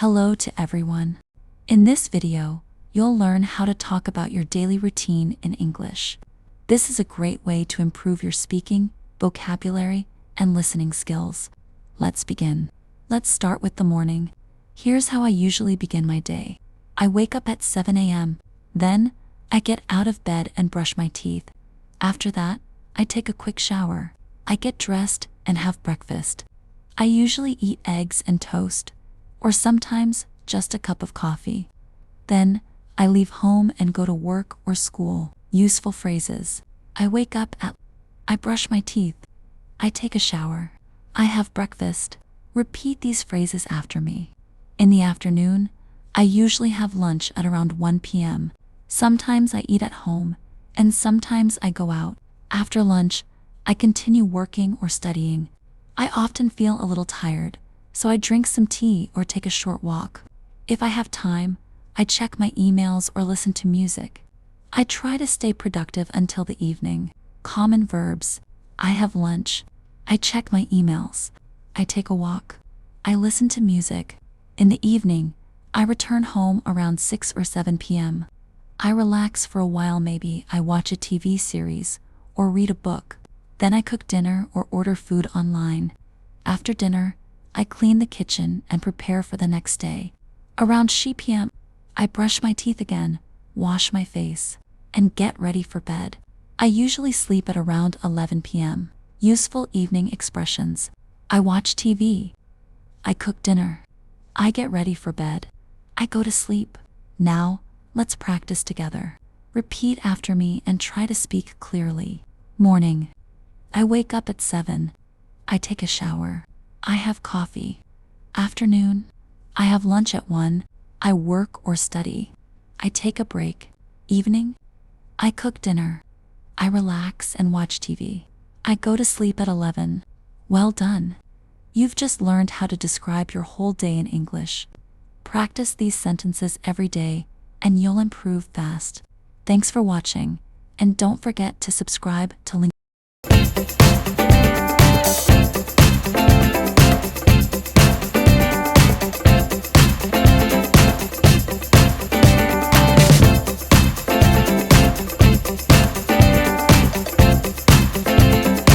Hello to everyone. In this video, you'll learn how to talk about your daily routine in English. This is a great way to improve your speaking, vocabulary, and listening skills. Let's begin. Let's start with the morning. Here's how I usually begin my day. I wake up at 7 a.m. Then, I get out of bed and brush my teeth. After that, I take a quick shower. I get dressed and have breakfast. I usually eat eggs and toast, or sometimes just a cup of coffee. Then, I leave home and go to work or school. Useful phrases. I wake up at. I brush my teeth. I take a shower. I have breakfast. Repeat these phrases after me. In the afternoon, I usually have lunch at around 1 p.m. Sometimes I eat at home, and sometimes I go out. After lunch, I continue working or studying. I often feel a little tired, so I drink some tea or take a short walk. If I have time, I check my emails or listen to music. I try to stay productive until the evening. Common verbs. I have lunch. I check my emails. I take a walk. I listen to music. In the evening, I return home around 6 or 7 p.m. I relax for a while. Maybe I watch a TV series or read a book. Then I cook dinner or order food online. After dinner, I clean the kitchen and prepare for the next day. Around 6 p.m., I brush my teeth again, wash my face, and get ready for bed. I usually sleep at around 11 p.m. Useful evening expressions. I watch TV. I cook dinner. I get ready for bed. I go to sleep. Now, let's practice together. Repeat after me and try to speak clearly. Morning. I wake up at 7. I take a shower. I have coffee. Afternoon. I have lunch at 1. I work or study. I take a break. Evening. I cook dinner. I relax and watch TV. I go to sleep at 11. Well done. You've just learned how to describe your whole day in English. Practice these sentences every day, and you'll improve fast. Thanks for watching, and don't forget to subscribe to LinguaMindd.